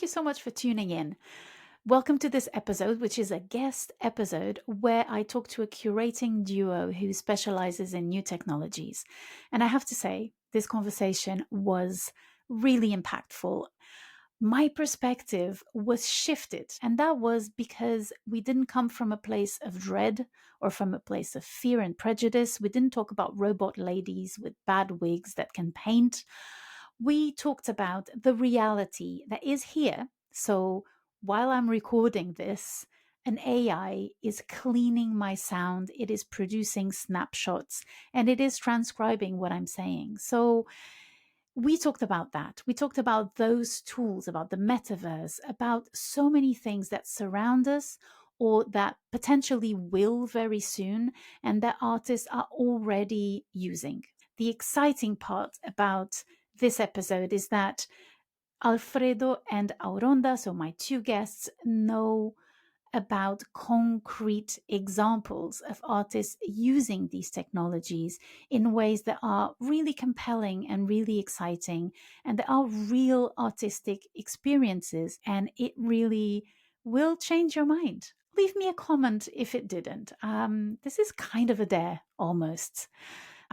thank you so much for tuning in. Welcome to this episode, which is a guest episode where I talk to a curating duo who specializes in new technologies. And I have to say, this conversation was really impactful. My perspective was shifted, and that was because we didn't come from a place of dread or from a place of fear and prejudice. We didn't talk about robot ladies with bad wigs that can paint. We talked about the reality that is here. So while I'm recording this, an AI is cleaning my sound, it is producing snapshots, and it is transcribing what I'm saying. So we talked about that. We talked about those tools, about the metaverse, about so many things that surround us or that potentially will very soon and that artists are already using. The exciting part about this episode is that Alfredo and Auronda, so my two guests, know about concrete examples of artists using these technologies in ways that are really compelling and really exciting, and that are real artistic experiences, and it really will change your mind. Leave me a comment if it didn't. This is kind of a dare almost.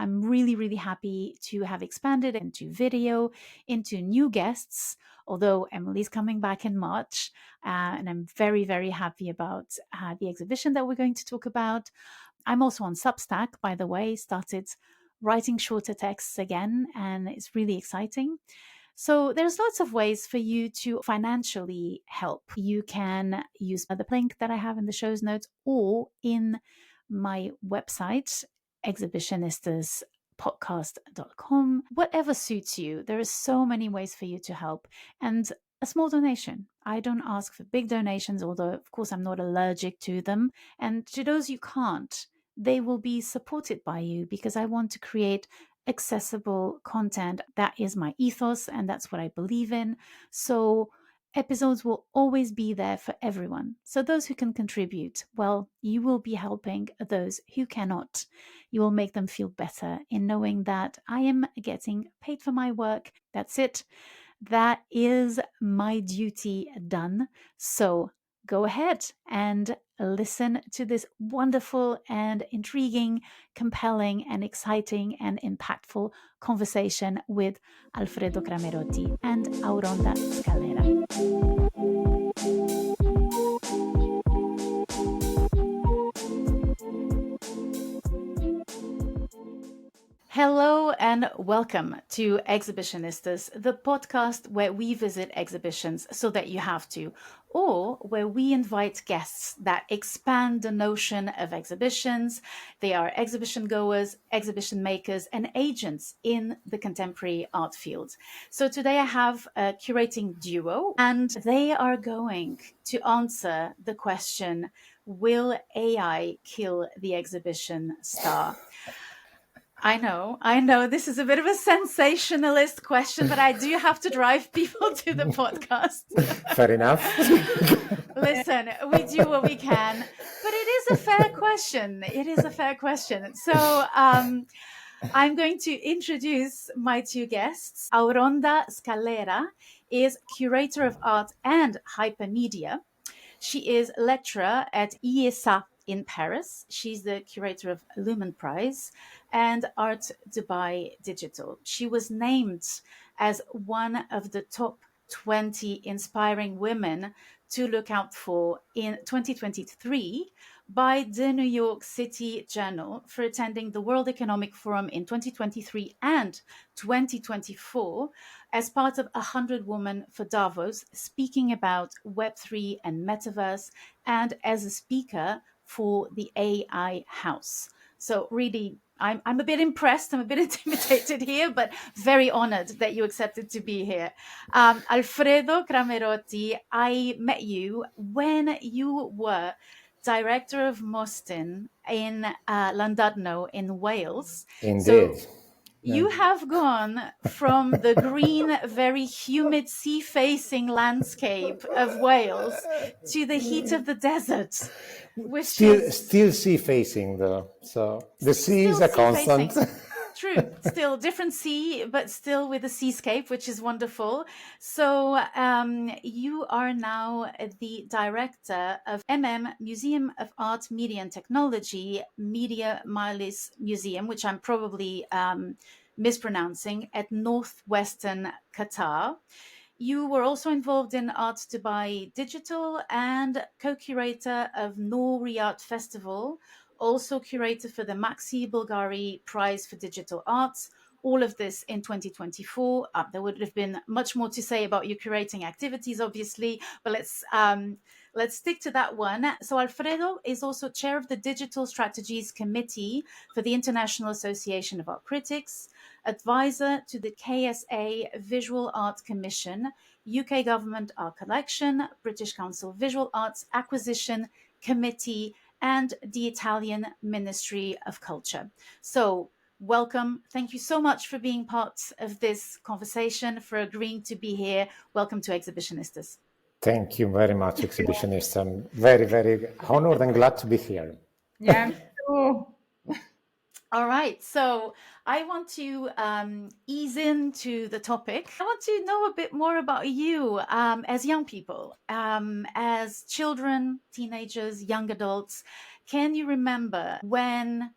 I'm really, really happy to have expanded into video, into new guests, although Emily's coming back in March. And I'm very, very happy about the exhibition that we're going to talk about. I'm also on Substack, by the way, started writing shorter texts again, and it's really exciting. So there's lots of ways for you to financially help. You can use the link that I have in the show's notes or in my website, exhibitionistaspodcast.com. Whatever suits you. There are so many ways for you to help. And a small donation. I don't ask for big donations, although of course I'm not allergic to them. And to those you can't, they will be supported by you because I want to create accessible content. That is my ethos and that's what I believe in. So episodes will always be there for everyone. So those who can contribute, well, you will be helping those who cannot. You will make them feel better in knowing that I am getting paid for my work. That's it. That is my duty done. So go ahead and listen to this wonderful and intriguing, compelling and exciting and impactful conversation with Alfredo Cramerotti and Auronda Scalera. Hello and welcome to Exhibitionistas, the podcast where we visit exhibitions so that you have to, or where we invite guests that expand the notion of exhibitions. They are exhibition goers, exhibition makers, and agents in the contemporary art field. So today I have a curating duo, and they are going to answer the question, will AI kill the exhibition star? I know. This is a bit of a sensationalist question, but I do have to drive people to the podcast. Fair enough. Listen, we do what we can, but it is a fair question. So I'm going to introduce my two guests. Auronda Scalera is curator of art and hypermedia. She is lecturer at KSA in Paris. She's the curator of Lumen Prize and Art Dubai Digital. She was named as one of the top 20 inspiring women to look out for in 2023 by the New York City Journal for attending the World Economic Forum in 2023 and 2024 as part of 100 Women for Davos, speaking about Web3 and metaverse, and as a speaker for the AI House. So really, I'm a bit impressed. I'm a bit intimidated here, but very honored that you accepted to be here. Alfredo Cramerotti, I met you when you were director of Mostyn in Llandudno in Wales. Indeed. So you have gone from the green, very humid sea-facing landscape of Wales to the heat of the desert. Still sea-facing though, so the sea is a constant. True. Still different sea, but still with a seascape, which is wonderful. So you are now the director of Museum of Art, Media and Technology, Media Milis Museum, which I'm probably mispronouncing, at northwestern Qatar. You were also involved in Art Dubai Digital and co-curator of Riyadh Festival, also curator for the Maxi Bulgari Prize for Digital Arts. All of this in 2024. There would have been much more to say about your curating activities, obviously, but let's stick to that one. So Alfredo is also chair of the Digital Strategies Committee for the International Association of Art Critics, advisor to the KSA Visual Art Commission, UK Government Art Collection, British Council Visual Arts Acquisition Committee, and the Italian Ministry of Culture. So welcome. Thank you so much for being part of this conversation, for agreeing to be here. Welcome to Exhibitionistas. Thank you very much, Exhibitionist. I'm very, very honored and glad to be here. Yeah, me too. All right, so I want to ease into the topic. I want to know a bit more about you as young people, as children, teenagers, young adults. Can you remember when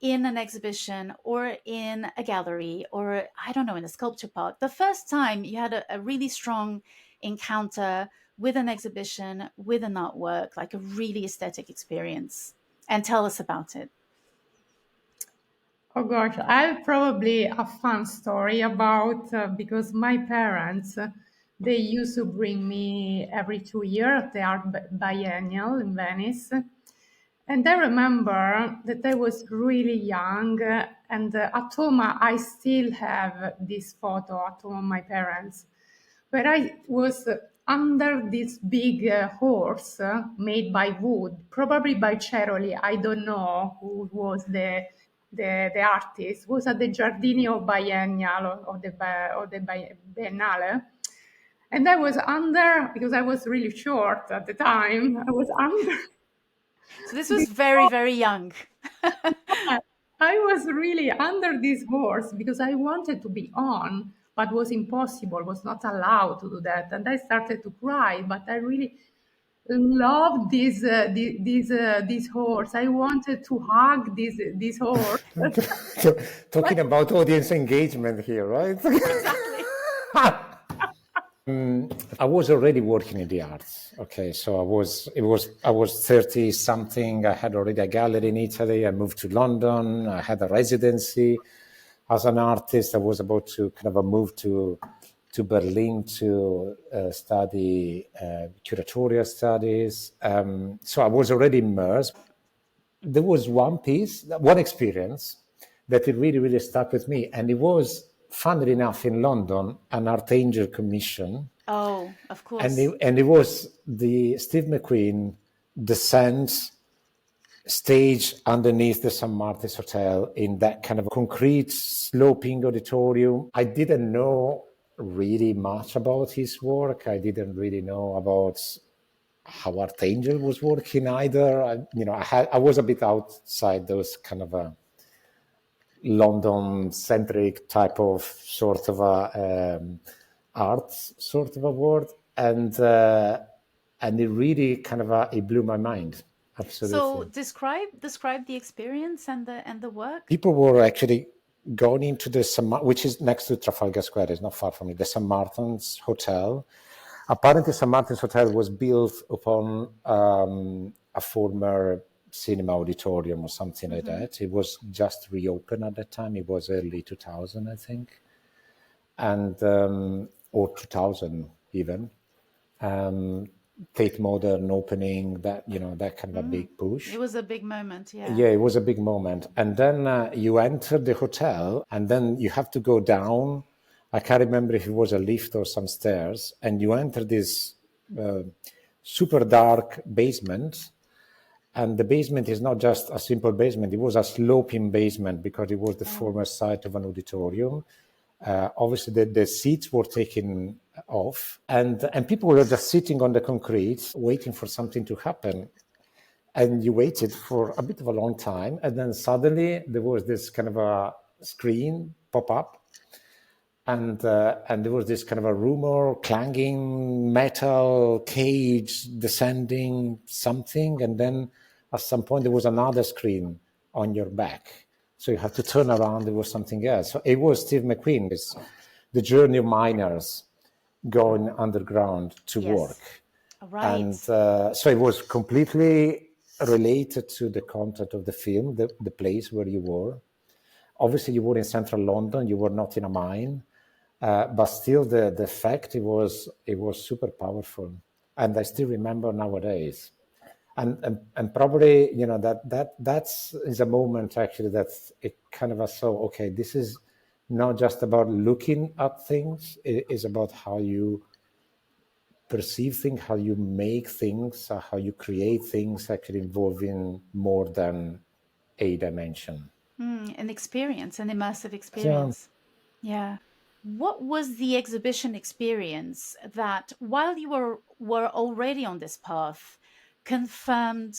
in an exhibition or in a gallery or, I don't know, in a sculpture park, the first time you had a really strong encounter with an exhibition, with an artwork, like a really aesthetic experience? And tell us about it. Oh gosh, I have probably a fun story about because my parents they used to bring me every 2 years at the art biennial in Venice, and I remember that I was really young, and at home I still have this photo at home of my parents, where I was under this big horse made by wood, probably by Ceroli. I don't know who was the artist. It was at the Giardino Biennial or the Biennale. And I was under, because I was really short at the time, I was under. So this was very, very young. I was really under this horse because I wanted to be on, but was impossible, was not allowed to do that. And I started to cry, but I really loved this horse. I wanted to hug this horse. Talking about audience engagement here, right? Exactly. I was already working in the arts. Okay, so I was 30 something. I had already a gallery in Italy. I moved to London. I had a residency as an artist. I was about to kind of move to Berlin to study curatorial studies. So I was already immersed. There was one experience that it really, really stuck with me. And it was, funnily enough, in London, an Art Angel commission. Oh, of course. And it was the Steve McQueen descent stage underneath the St. Martin's Hotel in that kind of concrete sloping auditorium. I didn't know really much about his work. I didn't really know about how Art Angel was working either. I was a bit outside those kind of London-centric type of sort of art sort of a world, and it really kind of it blew my mind. Absolutely. So describe the experience and the work. People were actually going into the which is next to Trafalgar Square. It's not far from it. The St. Martin's Hotel. Apparently, St. Martin's Hotel was built upon a former cinema auditorium or something like that. It was just reopened at that time. It was early 2000, I think, and or 2000 even. Tate Modern opening, that kind of a big push. It was a big moment, yeah. Yeah, it was a big moment. And then you enter the hotel, and then you have to go down. I can't remember if it was a lift or some stairs, and you enter this super dark basement. And the basement is not just a simple basement. It was a sloping basement because it was the former site of an auditorium. Obviously, the seats were taken off, and people were just sitting on the concrete, waiting for something to happen. And you waited for a bit of a long time, and then suddenly there was this kind of a screen pop up. And there was this kind of a rumor, clanging metal, cage, descending something. And then at some point, there was another screen on your back. So you had to turn around, there was something else. So it was Steve McQueen. It's the journey of miners going underground to work. Right. And so it was completely related to the content of the film, the place where you were. Obviously, you were in central London, you were not in a mine. But still, the fact it was super powerful, and I still remember nowadays, and probably that's is a moment actually that it kind of a so okay, this is not just about looking at things; it is about how you perceive things, how you make things, how you create things, actually involving more than a dimension. An experience, an immersive experience. Yeah. What was the exhibition experience that, while you were already on this path, confirmed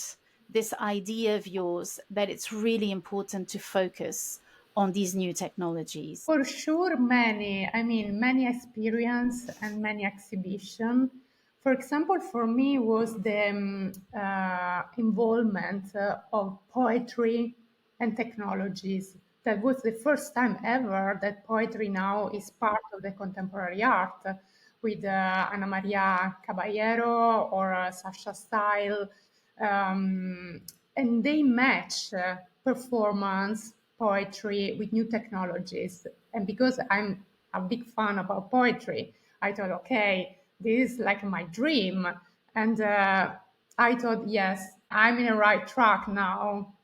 this idea of yours that it's really important to focus on these new technologies? For sure, many experience and many exhibition. For example, for me was the involvement of poetry and technologies. That was the first time ever that poetry now is part of the contemporary art with Ana Maria Caballero or Sasha Style. And they match performance, poetry with new technologies. And because I'm a big fan about poetry, I thought, okay, this is like my dream. And I thought, yes, I'm in the right track now.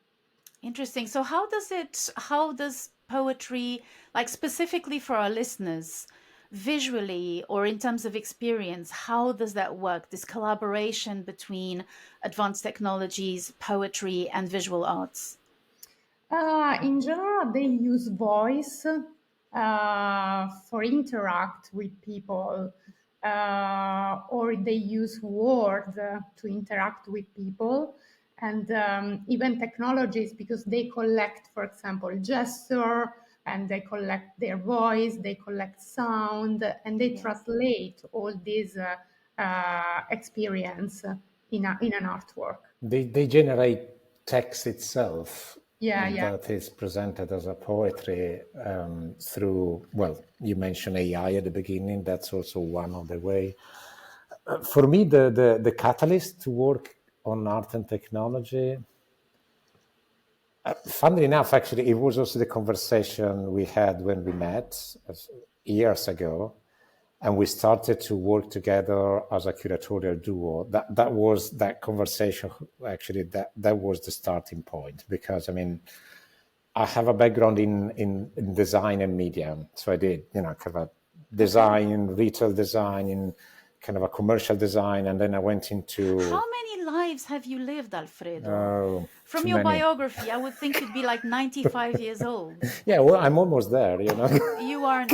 Interesting. So how does poetry, like specifically for our listeners, visually or in terms of experience, how does that work? This collaboration between advanced technologies, poetry, and visual arts? In general, they use voice for interact with people, or they use word to interact with people, and even technologies because they collect, for example, gesture, and they collect their voice, they collect sound, and they translate all these experience in an artwork. They generate text itself Yeah. that is presented as a poetry through, well, you mentioned AI at the beginning. That's also one of the way. For me, the catalyst to work on art and technology, funnily enough, actually, it was also the conversation we had when we met years ago. And we started to work together as a curatorial duo. That was that conversation. Actually, that was the starting point, because I mean, I have a background in design and media, so I did kind of a design, retail design, in kind of a commercial design, and then I went into. How many lives have you lived, Alfredo? From too your many. biography, I would think you'd be like 95 years old. Yeah, well, I'm almost there. You are not. You are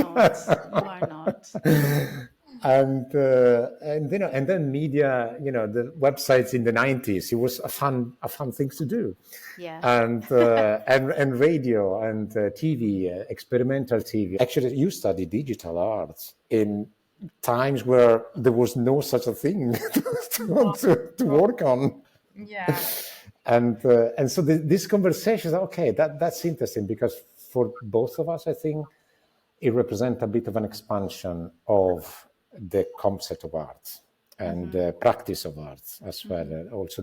not. And then media, the websites in the 90s, it was a fun thing to do. Yeah. And radio and TV, experimental TV. Actually, you study digital arts in times where there was no such a thing to work on. Yeah. And so this conversation, okay, that's interesting, because for both of us, I think it represents a bit of an expansion of the concept of art and the practice of art as well. Also,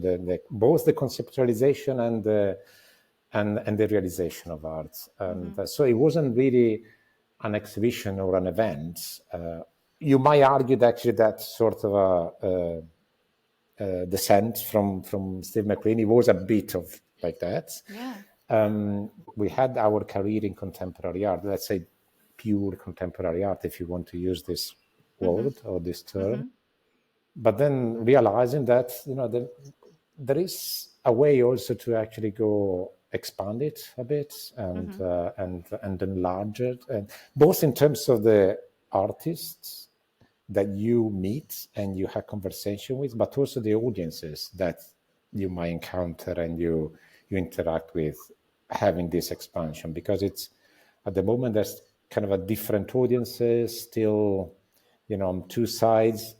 both the conceptualization and the realization of art. And so it wasn't really an exhibition or an event. You might argue that actually that's sort of a descent from Steve McQueen. It was a bit of like that. Yeah. We had our career in contemporary art, let's say pure contemporary art, if you want to use this word or this term. But then realizing that there is a way also to actually go expand it a bit and enlarge it, and both in terms of the artists that you meet and you have conversation with, but also the audiences that you might encounter and you interact with, having this expansion, because it's at the moment there's kind of a different audiences still, on two sides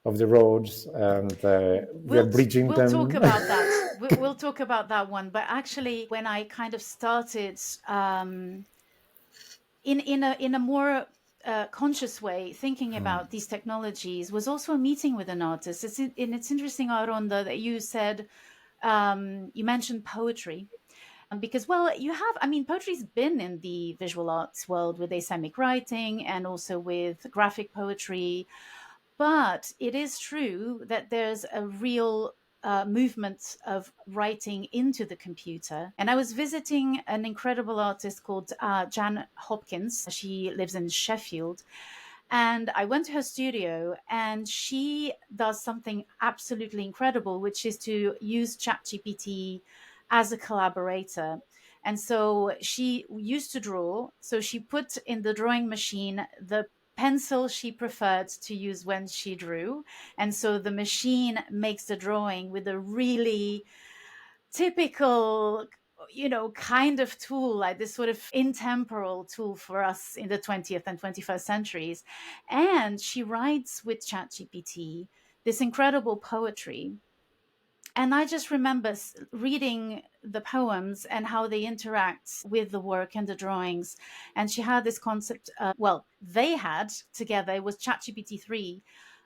of the roads, and we're bridging them. We'll talk about that. We'll talk about that one. But actually, when I kind of started in a more conscious way, thinking about these technologies, was also a meeting with an artist. It's interesting, Auronda, that you said you mentioned poetry. Because, well, poetry's been in the visual arts world with asemic writing and also with graphic poetry. But it is true that there's a real movement of writing into the computer. And I was visiting an incredible artist called Jan Hopkins. She lives in Sheffield. And I went to her studio, and she does something absolutely incredible, which is to use ChatGPT as a collaborator. And so she used to draw. So she put in the drawing machine the pencil she preferred to use when she drew. And so the machine makes the drawing with a really typical, kind of tool, like this sort of intemporal tool for us in the 20th and 21st centuries. And she writes with ChatGPT this incredible poetry. And I just remember reading the poems and how they interact with the work and the drawings. And she had this concept, they had together, it was ChatGPT 3,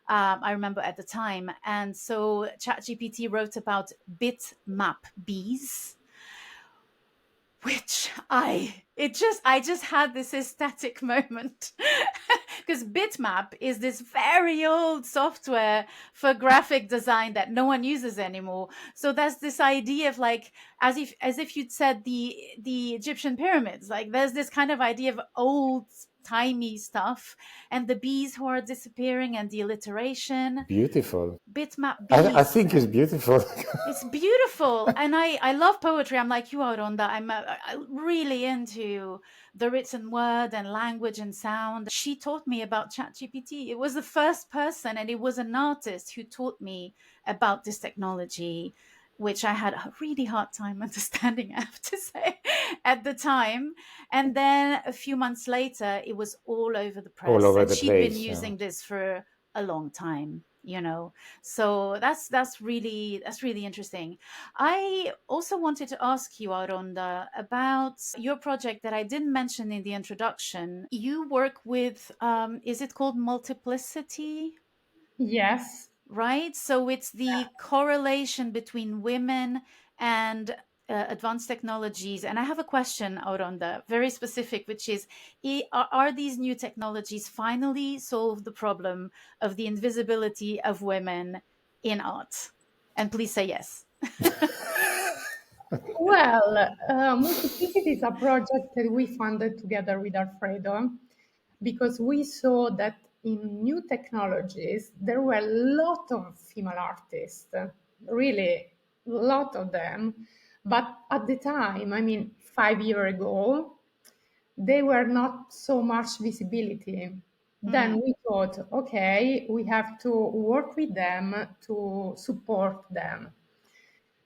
I remember at the time. And so ChatGPT wrote about bitmap bees, which I just had this ecstatic moment because bitmap is this very old software for graphic design that no one uses anymore. So that's this idea of like, as if you'd said the Egyptian pyramids, like there's this kind of idea of old timey stuff, and the bees who are disappearing and the alliteration. Beautiful. Bitmap bees. I think it's beautiful. It's beautiful. And I love poetry. I'm like you, Auronda. I'm really into the written word and language and sound. She taught me about ChatGPT. It was the first person, and it was an artist who taught me about this technology, which I had a really hard time understanding, I have to say, at the time. And then a few months later, it was all over the press. All over and the she'd place, been using this for a long time, So that's really interesting. I also wanted to ask you, Auronda, about your project that I didn't mention in the introduction. You work with, is it called Multiplicity? Yes. Right? So it's the correlation between women and advanced technologies. And I have a question, Auronda, very specific, which is, are these new technologies finally solve the problem of the invisibility of women in art? And please say yes. Well, Multiplicity is a project that we funded together with Alfredo because we saw that in new technologies, there were a lot of female artists, really a lot of them. But at the time, 5 years ago, they were not so much visibility. Then we thought, okay, we have to work with them to support them.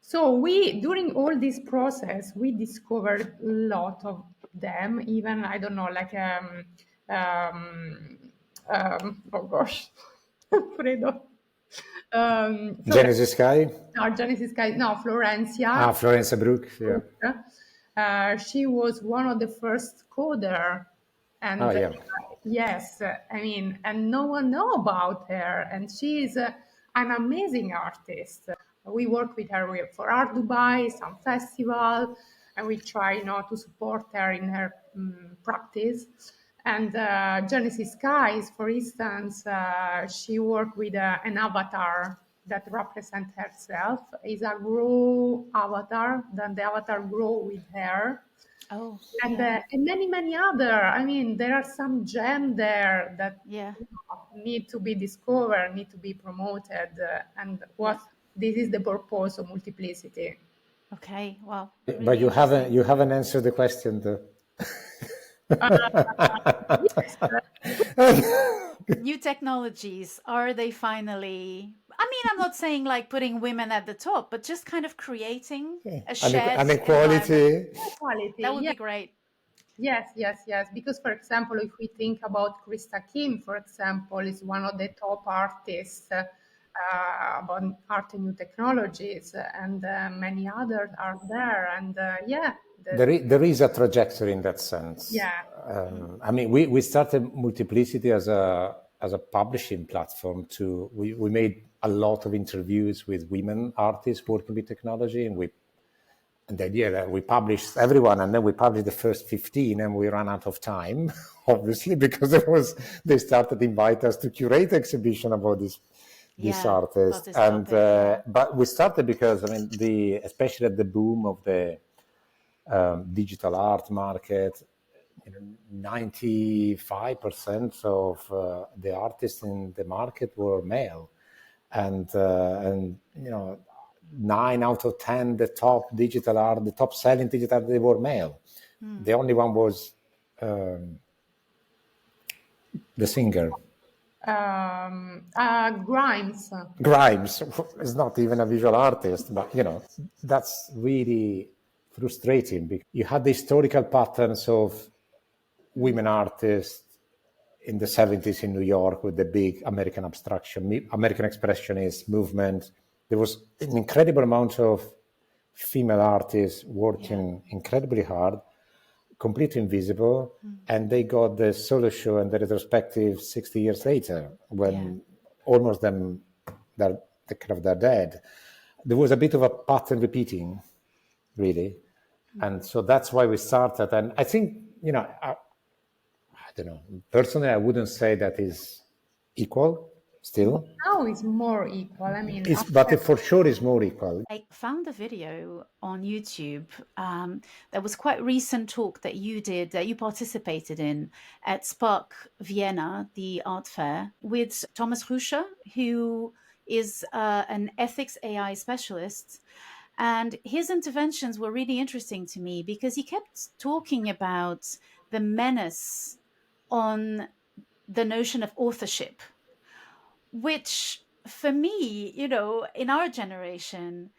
So during all this process, we discovered a lot of them, even, I don't know, like, oh gosh, Alfredo. Genesis Sky? No, Genesis Sky, no, Florencia. Florencia Brook, yeah. She was one of the first coder. And yes, and no one know about her. And she is an amazing artist. We work with her for Art Dubai, some festival, and we try to support her in her practice. And Genesis Skies, for instance, she worked with an avatar that represents herself. Is a grow avatar, then the avatar grow with her. Oh, and many other. There are some gems there that need to be discovered, need to be promoted, this is the purpose of Multiplicity. Okay, wow. Really but you haven't answered the question, though. New technologies, are they finally, I'm not saying like putting women at the top, but just kind of creating a shared an equality. That would be great. Yes, yes, yes. Because, for example, if we think about Krista Kim, for example, is one of the top artists about art and new technologies, and many others are there. And There is a trajectory in that sense. yeah, I mean, we started Multiplicity as a publishing platform. We made a lot of interviews with women artists working with technology, and the idea that we published everyone, and then we published the first 15, and we ran out of time, obviously, because they started to invite us to curate exhibition about this artist. And but we started because, I mean, especially at the boom of the digital art market, 95% of the artists in the market were male, and 9 out of 10 the top selling digital art, they were male. The only one was the singer. Grimes. Grimes is not even a visual artist, but that's really frustrating because you had the historical patterns of women artists in the 70s in New York with the big American expressionist movement. There was an incredible amount of female artists working incredibly hard, completely invisible, and they got the solo show and the retrospective 60 years later when almost they're dead. There was a bit of a pattern repeating, really. And so that's why we started. And I think, I don't know, personally, I wouldn't say that is equal still. Now it's more equal. I mean, but for sure it's more equal. I found a video on YouTube that was quite recent talk that you participated in at Spark Vienna, the art fair, with Thomas Ruscher, who is an ethics AI specialist. And his interventions were really interesting to me because he kept talking about the menace on the notion of authorship, which for me, in our generation,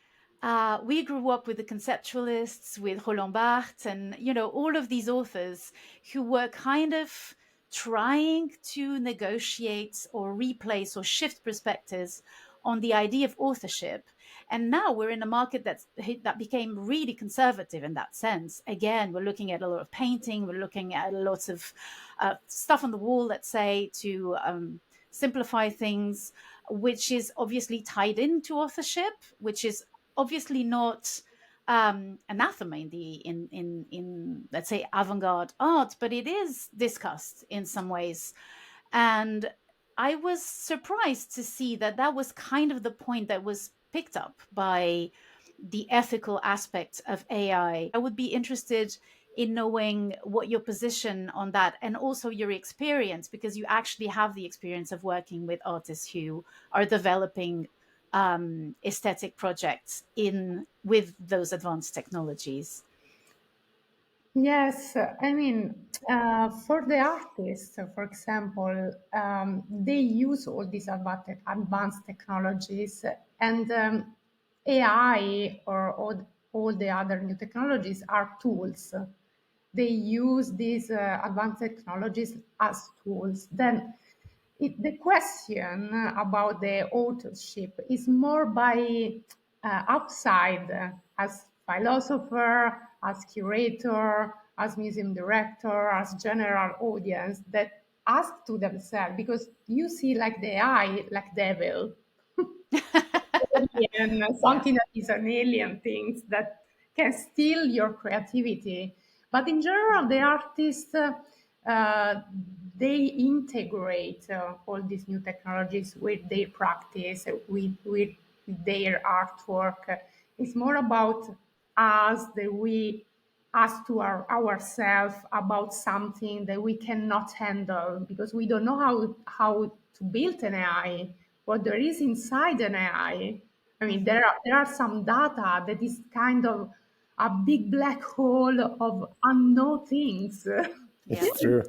we grew up with the conceptualists, with Roland Barthes, and, all of these authors who were kind of trying to negotiate or replace or shift perspectives on the idea of authorship. And now we're in a market that became really conservative in that sense. Again, we're looking at a lot of painting, we're looking at lots of stuff on the wall, let's say, to simplify things, which is obviously tied into authorship, which is obviously not anathema in let's say avant-garde art, but it is discussed in some ways. And I was surprised to see that was kind of the point that was picked up by the ethical aspect of AI. I would be interested in knowing what your position on that, and also your experience, because you actually have the experience of working with artists who are developing aesthetic projects with those advanced technologies. Yes, I mean, for the artists, for example, they use all these advanced technologies, and AI or all the other new technologies are tools. They use these advanced technologies as tools. Then the question about the authorship is more by outside, as philosopher, as curator, as museum director, as general audience, that ask to themselves, because you see like the eye, like devil, alien, something that is an alien thing that can steal your creativity. But in general, the artists, they integrate all these new technologies with their practice, with their artwork. It's more about us, that we ask to ourselves about something that we cannot handle because we don't know how to build an AI, what there is inside an AI. I mean, there are some data that is kind of a big black hole of unknown things. It's true.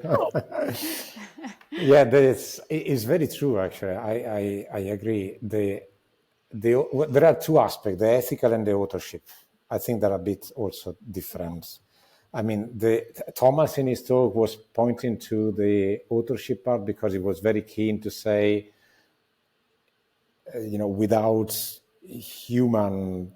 Yeah, it's very true, actually. I agree. There are two aspects, the ethical and the authorship. I think they're a bit also different. I mean, Thomas in his talk was pointing to the authorship part because he was very keen to say, without humans,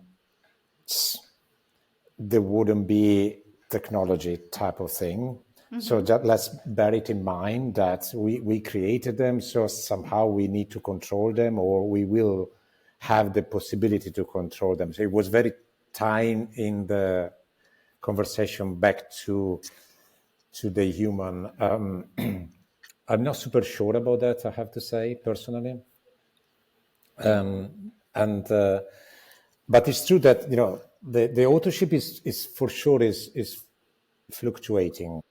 there wouldn't be technology type of thing. So just let's bear it in mind that we created them, so somehow we need to control them, or we will have the possibility to control them. So it was very tying in the conversation back to the human. I'm not super sure about that, I have to say, personally. But it's true that the authorship is for sure is fluctuating,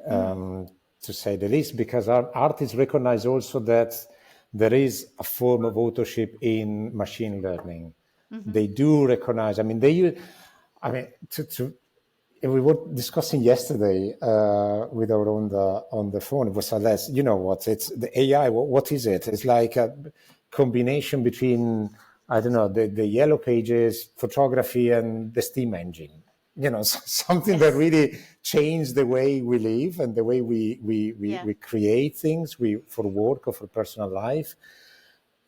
to say the least, because our artists recognize also that there is a form of authorship in machine learning. They do recognize. I mean, we were discussing yesterday with Auronda on the phone. It was less, you know what? It's the AI. What is it? It's like a combination between, I don't know, the yellow pages, photography, and the steam engine. Something that really changed the way we live and the way we create things for work or for personal life.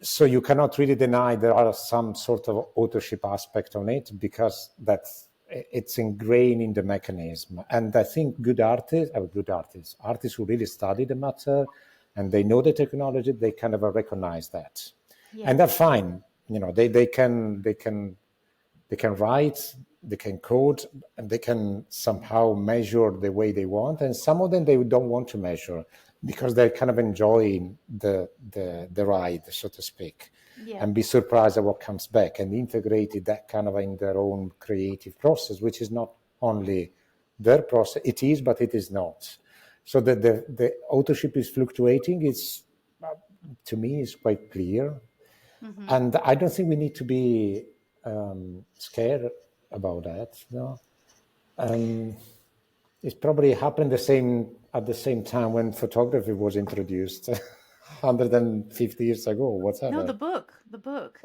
So you cannot really deny there are some sort of authorship aspect on it, because it's ingrained in the mechanism. And I think artists who really study the matter and they know the technology, they kind of recognize that. Yeah. And they're fine. They can write, they can code, and they can somehow measure the way they want. And some of them they don't want to measure because they're kind of enjoying the ride, so to speak, and be surprised at what comes back, and integrated that kind of in their own creative process, which is not only their process. It is, but it is not. So the authorship is fluctuating. It's, to me, is quite clear. And I don't think we need to be scared about that. It's probably happened at the same time when photography was introduced 150 years ago, whatever. No, the book.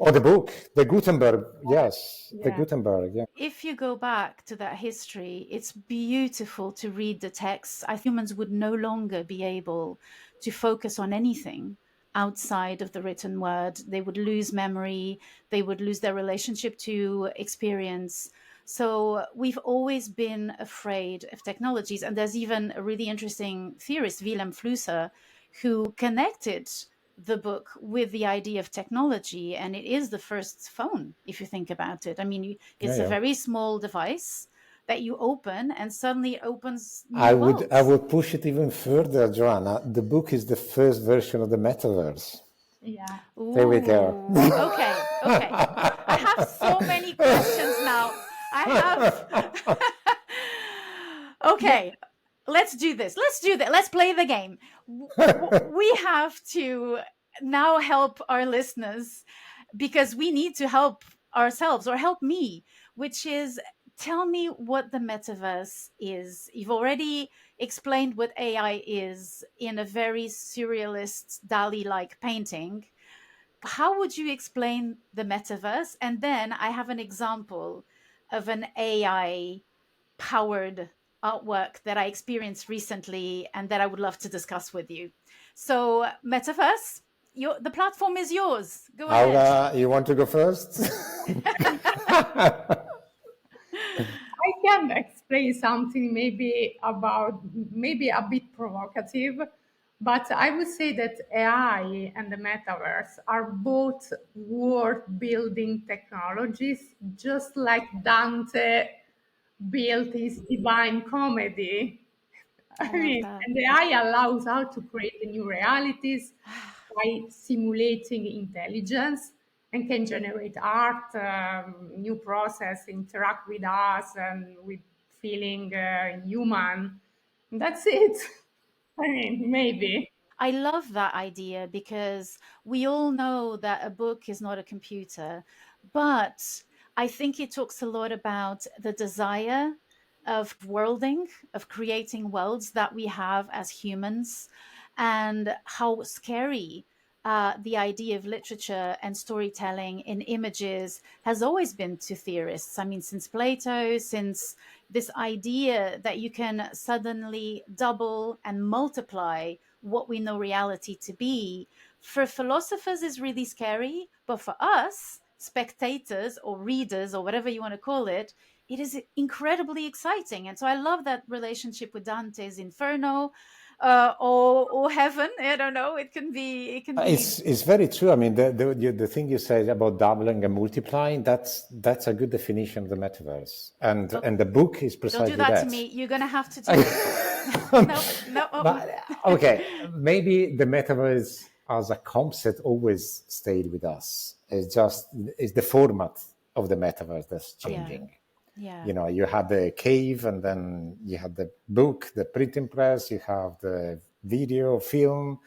Oh, the book, the Gutenberg, yes, the Gutenberg, yeah. If you go back to that history, it's beautiful to read the texts. Humans would no longer be able to focus on anything outside of the written word. They would lose memory. They would lose their relationship to experience. So we've always been afraid of technologies. And there's even a really interesting theorist, Willem Flusser, who connected the book with the idea of technology. And it is the first phone, if you think about it. I mean, it's a very small device that you open and suddenly it opens new worlds. I would push it even further, Joanna. The book is the first version of the metaverse. Yeah. Ooh, there we go. Okay. I have so many questions now. Okay, let's do this. Let's play the game. We have to now help our listeners, because we need to help ourselves, or help me, which is, tell me what the metaverse is. You've already explained what AI is in a very surrealist, Dali-like painting. How would you explain the metaverse? And then I have an example of an AI-powered artwork that I experienced recently and that I would love to discuss with you. So, metaverse, the platform is yours. Go ahead. Aura, you want to go first? I can explain something maybe a bit provocative, but I would say that AI and the metaverse are both world-building technologies, just like Dante built his Divine Comedy. And the AI allows us to create the new realities by simulating intelligence, and can generate art, new process, interact with us, and with feeling human. That's it. Maybe. I love that idea, because we all know that a book is not a computer, but I think it talks a lot about the desire of worlding, of creating worlds that we have as humans, and how scary the idea of literature and storytelling in images has always been to theorists. I mean, since Plato, since this idea that you can suddenly double and multiply what we know reality to be, for philosophers is really scary, but for us, spectators or readers or whatever you want to call it is incredibly exciting. And so I love that relationship with Dante's Inferno, or heaven. I don't know. It can be. It's very true. I mean, the thing you said about doubling and multiplying, that's a good definition of the metaverse. And the book is precisely Don't do that to me. You're going to have to do it. No. But, okay, maybe the metaverse as a concept always stayed with us. It's the format of the metaverse that's changing. Yeah. You know, you had the cave, and then you had the book, the printing press, you have the video, film.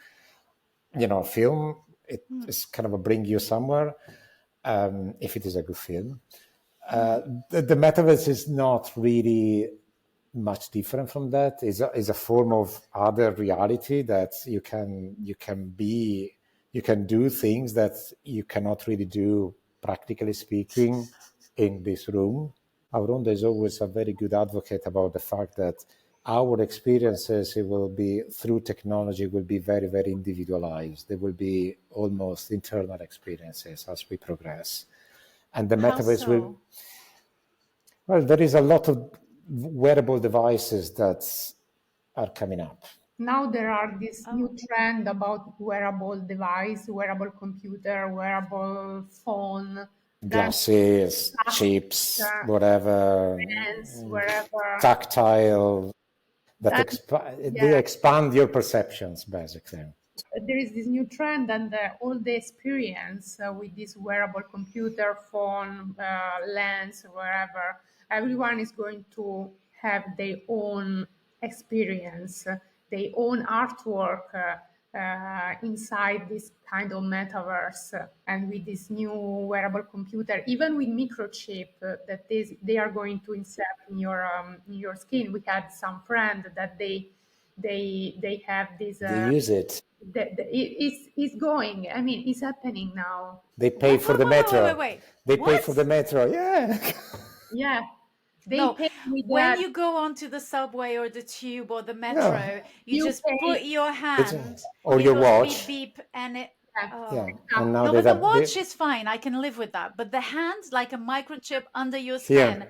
You know, film, it's kind of a bring you somewhere, if it is a good film. The metaverse is not really much different from that. It's a form of other reality that you can do things that you cannot really do, practically speaking, in this room. Auronda is always a very good advocate about the fact that our experiences, it will be through technology, will be very, very individualized. They will be almost internal experiences as we progress. And the metaverse will, well, there is a lot of wearable devices that are coming up. Now there are this new trend about wearable device, wearable computer, wearable phone, glasses, chips, whatever, pens, wherever. tactile, they expand your perceptions, basically. There is this new trend, and all the experience with this wearable computer, phone, lens, wherever, everyone is going to have their own experience, their own artwork inside this kind of metaverse. And with this new wearable computer, even with microchip they are going to insert in your skin. We had some friend that they have this. They use it. It's going. I mean, it's happening now. They pay for the metro. Wait. They pay for the metro. Yeah. Yeah. When you go onto the subway or the tube or the metro, you just put your hand or your watch, beep, and it. And now but the watch is fine. I can live with that. But the hand, like a microchip under your skin.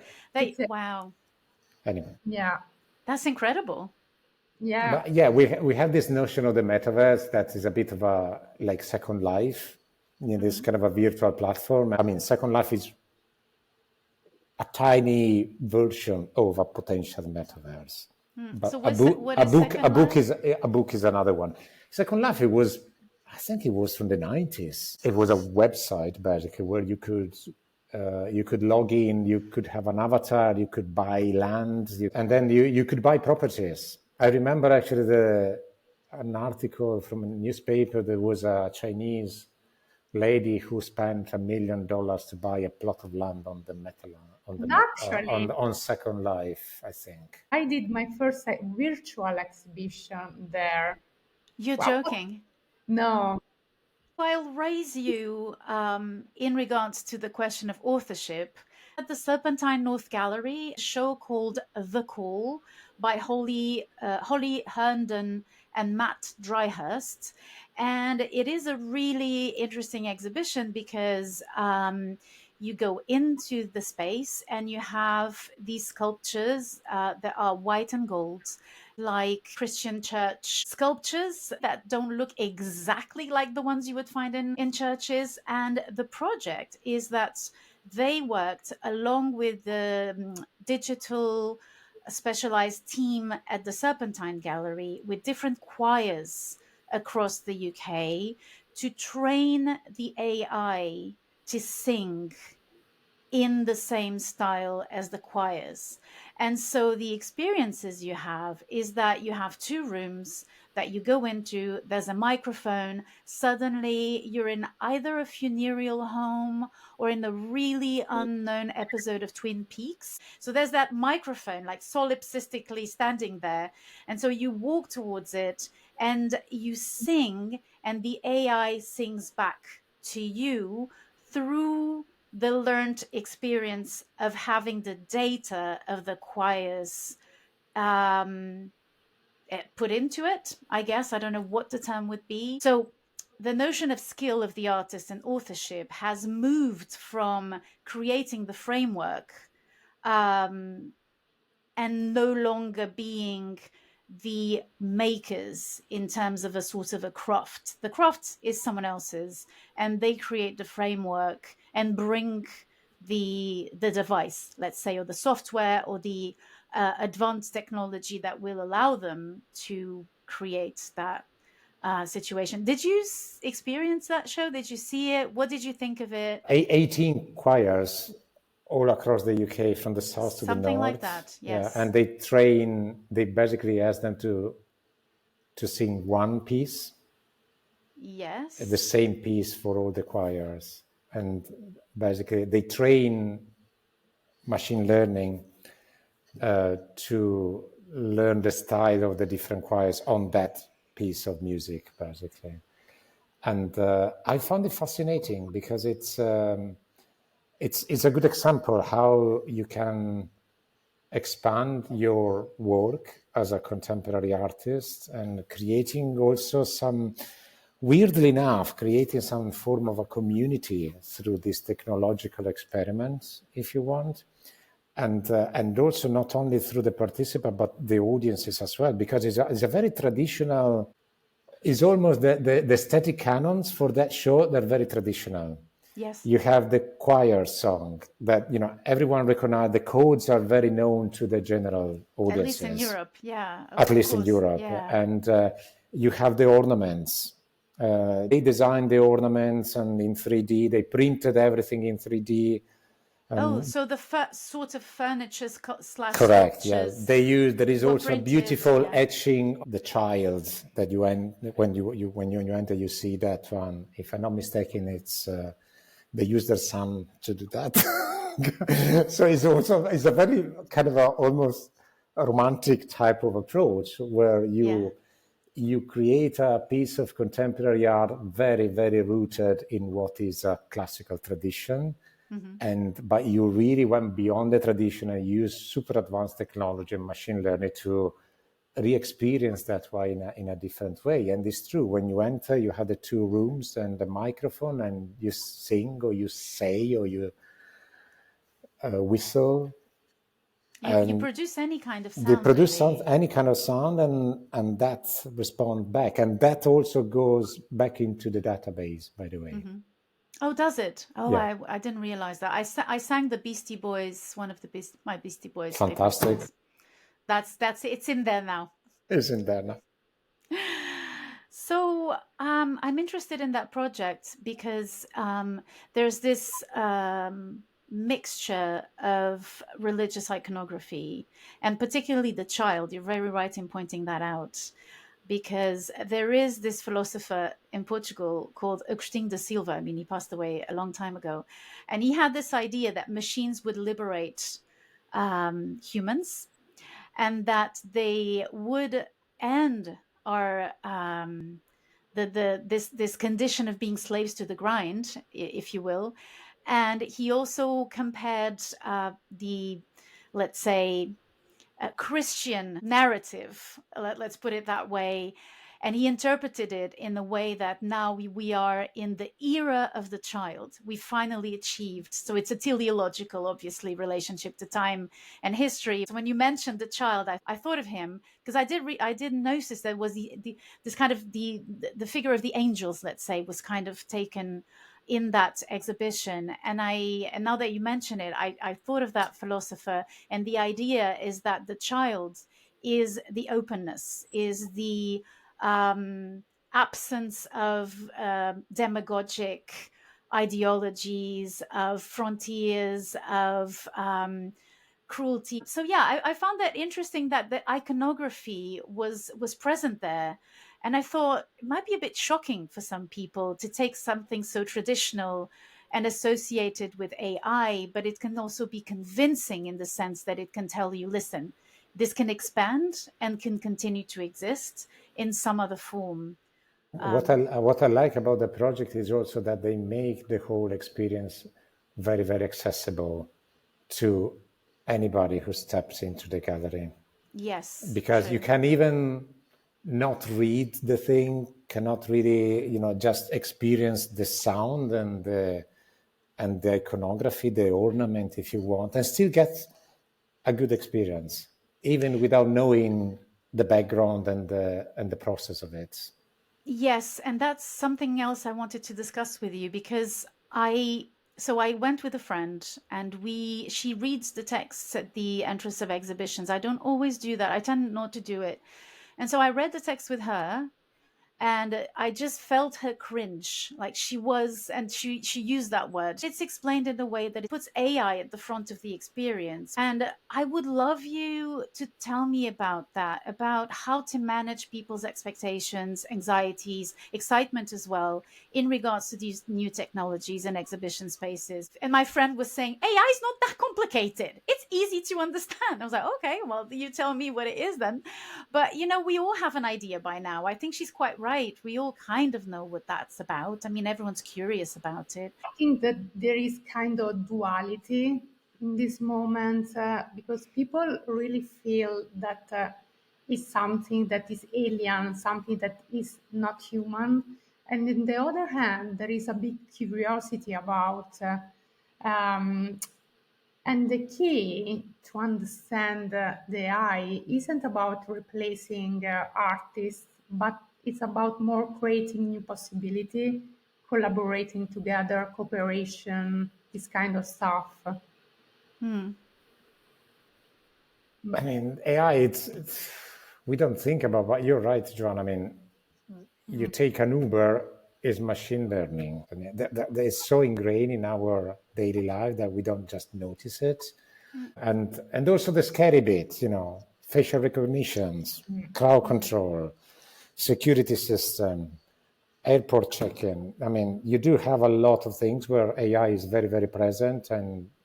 Wow. Anyway. Yeah. That's incredible. Yeah. But yeah, we have this notion of the metaverse that is a bit of a like Second Life, this kind of a virtual platform. I mean, Second Life is a tiny version of a potential metaverse. But so a book is another one. Second Life, I think it was from the 90s. It was a website basically where you could log in, you could have an avatar, you could buy land, and then you could buy properties. I remember actually an article from a newspaper. There was a Chinese lady who spent $1 million to buy a plot of land on the on Second Life, I think. I did my first virtual exhibition there. You're joking? No. I'll raise you in regards to the question of authorship. At the Serpentine North Gallery, a show called The Call by Holly Herndon and Matt Dryhurst. And it is a really interesting exhibition because you go into the space and you have these sculptures that are white and gold, like Christian church sculptures that don't look exactly like the ones you would find in churches. And the project is that they worked along with the digital specialized team at the Serpentine Gallery with different choirs across the UK to train the AI to sing in the same style as the choirs. And so the experiences you have is that you have two rooms that you go into, there's a microphone, suddenly you're in either a funereal home or in a really unknown episode of Twin Peaks. So there's that microphone like solipsistically standing there. And so you walk towards it and you sing, and the AI sings back to you through the learned experience of having the data of the choirs put into it, I guess. I don't know what the term would be. So the notion of skill of the artist and authorship has moved from creating the framework and no longer being the makers in terms of a sort of a craft. The craft is someone else's, and they create the framework and bring the device, let's say, or the software or the advanced technology that will allow them to create that situation. Did you experience that show? Did you see it? What did you think of it? 18 choirs all across the UK, from the south to the north. Something like that, yes. Yeah, and they basically ask them to sing one piece. Yes. The same piece for all the choirs. And basically they train machine learning to learn the style of the different choirs on that piece of music, basically. And I found it fascinating because it's a good example how you can expand your work as a contemporary artist, and creating also some, weirdly enough, creating some form of a community through these technological experiments, if you want. And also not only through the participant, but the audiences as well, because it's a very traditional, it's almost the aesthetic canons for that show, they're very traditional. Yes. You have the choir song that, everyone recognizes. The codes are very known to the general audiences. At least in Europe, yeah. At least in Europe. Yeah. And you have the ornaments. They designed the ornaments and in 3D. They printed everything in 3D. So the sort of furniture / correct, sculptures. yeah. There is also printed, beautiful etching of the child that when you enter, you see that one. If I'm not mistaken, it's they use their son to do that. So it's a very kind of almost a romantic type of approach where you create a piece of contemporary art very, very rooted in what is a classical tradition. Mm-hmm. But you really went beyond the tradition and used super advanced technology and machine learning to re-experience that way in a different way. And it's true, when you enter, you have the two rooms and the microphone, and you sing or you say or you whistle. You produce any kind of sound. They produce any kind of sound, and that responds back. And that also goes back into the database, by the way. Mm-hmm. Oh, does it? Oh, yeah. I didn't realize that. I sang the Beastie Boys, one of my Beastie Boys. Fantastic. That's it. It's in there now. It's in there now. So I'm interested in that project because there's this mixture of religious iconography, and particularly the child. You're very right in pointing that out, because there is this philosopher in Portugal called Agostinho da Silva. I mean, he passed away a long time ago. And he had this idea that machines would liberate humans, and that they would end our this condition of being slaves to the grind, if you will. And he also compared the, let's say, Christian narrative, let's put it that way, and he interpreted it in a way that now we are in the era of the child. We finally achieved. So it's a teleological, obviously, relationship to time and history. So when you mentioned the child, I thought of him because I did notice that was this kind of the figure of the angels, let's say, was kind of taken in that exhibition. And now that you mention it, I thought of that philosopher, and the idea is that the child is the openness, is the absence of demagogic ideologies, of frontiers, of cruelty. So yeah, I found that interesting that the iconography was present there. And I thought it might be a bit shocking for some people to take something so traditional and associated with AI, but it can also be convincing in the sense that it can tell you, listen, this can expand and can continue to exist in some other form. What I like about the project is also that they make the whole experience very, very accessible to anybody who steps into the gallery. Yes. Because true. you can even not read the thing, cannot really, just experience the sound and the iconography, the ornament, if you want, and still get a good experience, even without knowing the background and the process of it. Yes, and that's something else I wanted to discuss with you, because I went with a friend, and she reads the texts at the entrance of exhibitions. I don't always do that. I tend not to do it. And so I read the text with her, and I just felt her cringe. Like she used that word. It's explained in a way that it puts AI at the front of the experience. And I would love you to tell me about that, about how to manage people's expectations, anxieties, excitement as well, in regards to these new technologies and exhibition spaces. And my friend was saying, AI is not that complicated. It's easy to understand. I was like, okay, well, you tell me what it is then. But, we all have an idea by now. I think she's quite right. We all kind of know what that's about. I mean, everyone's curious about it. I think that there is kind of duality in this moment because people really feel that it's something that is alien, something that is not human. And on the other hand, there is a big curiosity about um, and the key to understand the AI isn't about replacing artists, but it's about more creating new possibility, collaborating together, cooperation, this kind of stuff. I mean, AI, we don't think about, but you're right, John. I mean, you take an Uber, is machine learning. I mean, that is so ingrained in our daily life that we don't just notice it. And also the scary bit, facial recognitions, crowd control, security system, airport check-in. I mean, you do have a lot of things where AI is very, very present,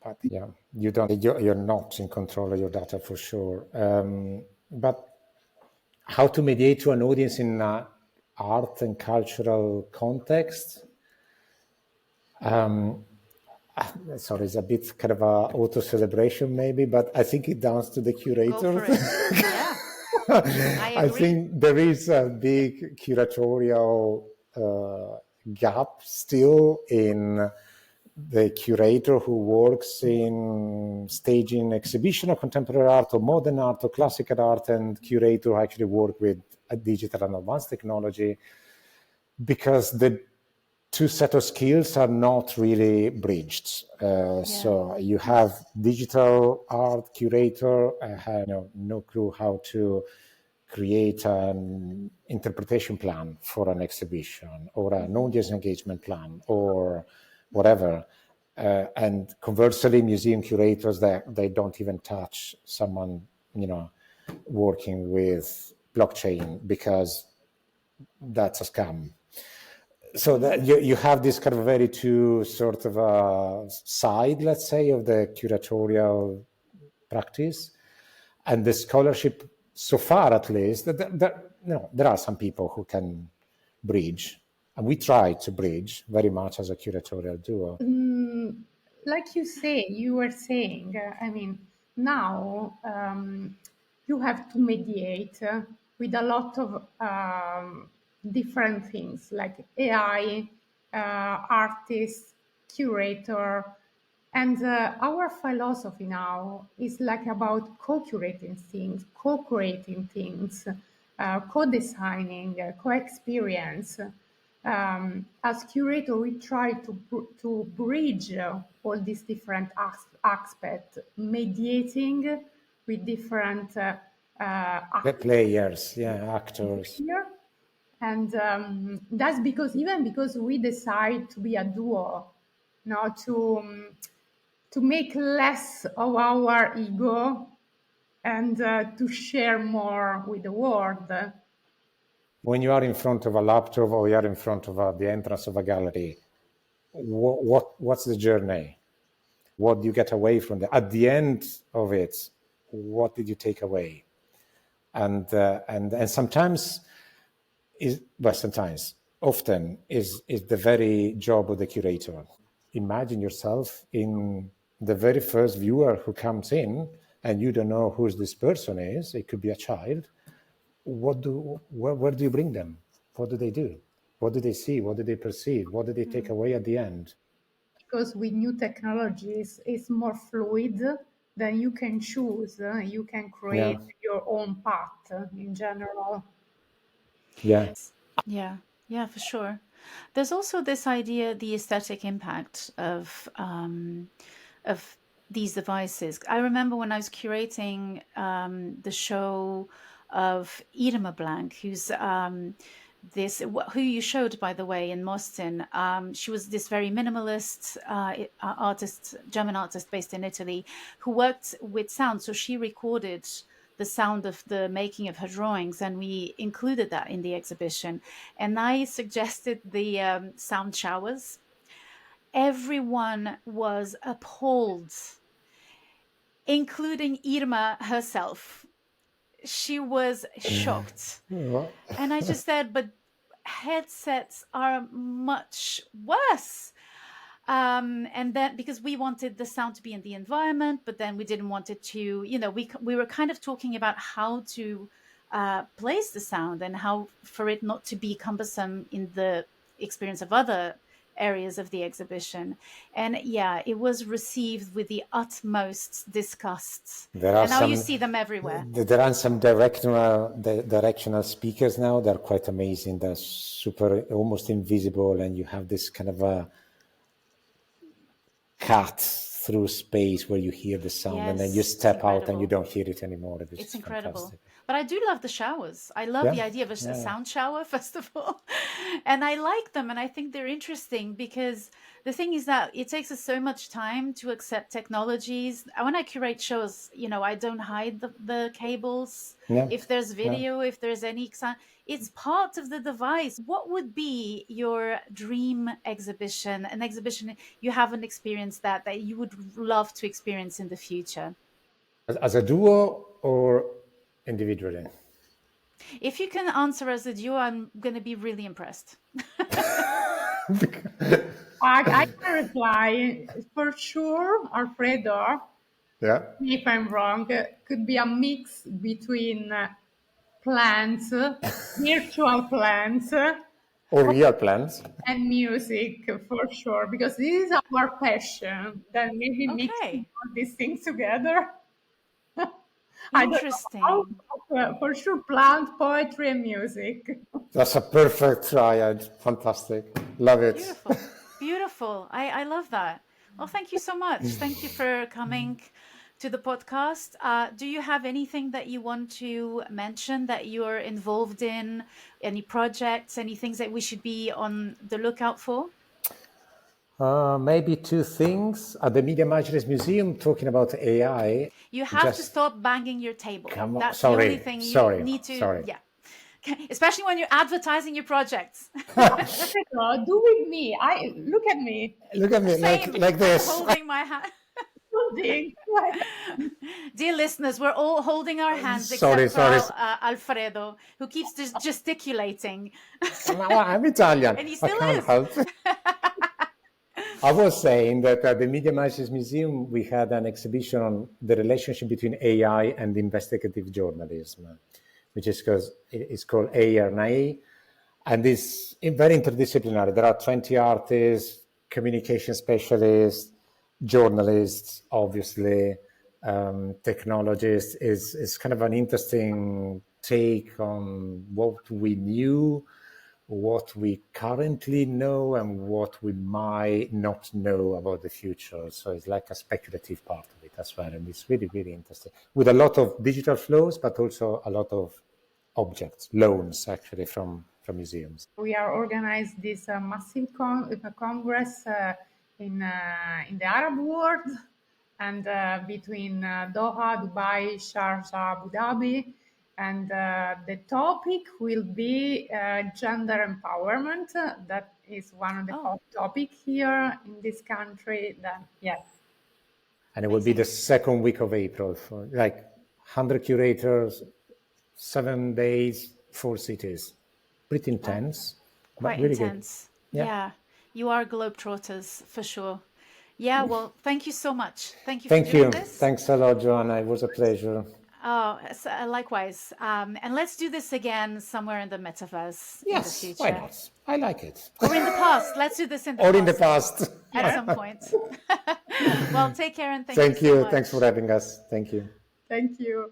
but you're not in control of your data for sure. But how to mediate to an audience in art and cultural context? Sorry, it's a bit kind of a auto celebration maybe, but I think it downs to the curator. Go for it. Yeah, I agree. I think there is a big curatorial gap still in the curator who works in staging exhibition of contemporary art or modern art or classical art, and curator who actually work with a digital and advanced technology, because the two set of skills are not really bridged. So you have digital art curator, have no clue how to create an interpretation plan for an exhibition or an audience engagement plan or whatever. And conversely, museum curators, they don't even touch someone, working with blockchain, because that's a scam. So that you have this kind of very two sort of side, let's say, of the curatorial practice, and the scholarship. So far, at least, there are some people who can bridge, and we try to bridge very much as a curatorial duo. Like you were saying, I mean, now you have to mediate with a lot of different things like AI, artists, curator, and our philosophy now is like about co-curating things, co-creating things, co-designing, co-experience. As curator, we try to bridge all these different aspects, mediating with different The players, actors. here. And that's because we decide to be a duo, to make less of our ego and to share more with the world. When you are in front of a laptop or you are in front of the entrance of a gallery, what's the journey? What do you get away from that? At the end of it, what did you take away? And sometimes often is the very job of the curator. Imagine yourself in the very first viewer who comes in, and you don't know who this person is. It could be a child. Where do you bring them? What do they do? What do they see? What do they perceive? What do they take away at the end? Because with new technologies, it's more fluid. Then you can choose. You can Yeah, create your own path in general. yeah. Yeah, for sure. There's also this idea, the aesthetic impact of these devices. I remember when I was curating the show of Irma Blank, who's who you showed, by the way, in Mostin. She was this very minimalist artist, German artist based in Italy, who worked with sound. So she recorded the sound of the making of her drawings, and we included that in the exhibition. And I suggested the sound showers. Everyone was appalled, including Irma herself. She was shocked. And I just said, but headsets are much worse. And then because we wanted the sound to be in the environment, but then we didn't want it to, we were kind of talking about how to place the sound and how for it not to be cumbersome in the experience of other areas of the exhibition. And yeah, it was received with the utmost disgust. And now you see them everywhere. There are some directional speakers now. They're quite amazing. They're super, almost invisible, and you have this kind of a cut through space where you hear the sound, and then you step out and you don't hear it anymore. It's incredible. Fantastic. But I do love the showers. I love the idea of a sound shower, first of all. And I like them, and I think they're interesting because the thing is that it takes us so much time to accept technologies. When I curate shows, I don't hide the cables. If there's video, if there's any sound, it's part of the device. What would be your dream exhibition, an exhibition you haven't experienced that you would love to experience in the future? As a duo or individually? If you can answer as a duo, I'm going to be really impressed. I can reply for sure, Alfredo. Yeah. If I'm wrong, could be a mix between plants, virtual plants, or real plants, and music for sure, because this is our passion. Then maybe mixing all these things together. Interesting. I don't know, for sure, plant, poetry, and music. That's a perfect triad. Fantastic. Love it. Beautiful. Beautiful. I love that. Well, thank you so much. Thank you for coming to the podcast. Do you have anything that you want to mention that you're involved in? Any projects, any things that we should be on the lookout for? Maybe two things. At the Media Majlis Museum, talking about AI. You have to stop banging your table. Come on. That's the only thing you need to. Yeah. Especially when you're advertising your projects. Do with me. Look at me. Look at me like this. I'm holding my hand. Dear listeners, we're all holding our hands except for Alfredo, who keeps just gesticulating. I'm Italian. And he still is. I was saying that at the Media Majlis Museum, we had an exhibition on the relationship between AI and investigative journalism, which is because it's called ARNA, and it's very interdisciplinary. There are 20 artists, communication specialists, journalists, obviously, technologists. Is kind of an interesting take on what we knew, what we currently know, and what we might not know about the future. So it's like a speculative part of it as well, and it's really, really interesting, with a lot of digital flows, but also a lot of objects, loans, actually, from museums. We are organized this massive congress in the Arab world, and between Doha, Dubai, Sharjah, Abu Dhabi, And the topic will be gender empowerment. That is one of the Oh. hot topic here in this country. That yes. And it will be the second week of April for like 100 curators, 7 days, 4 cities. Pretty intense, but Quite really good. intense. Yeah. Yeah. You are globetrotters for sure. Yeah, well, thank you so much. Thank you for Thank doing you. this. Thanks a lot, Joanna. It was a pleasure. Oh, likewise. And let's do this again somewhere in the metaverse in the Yes, future. why not? I like it. Or in the past. Let's do this in the Or past. in the past. At some point. Well, take care and thank Thank you so you. much. Thanks for having us. Thank you. Thank you.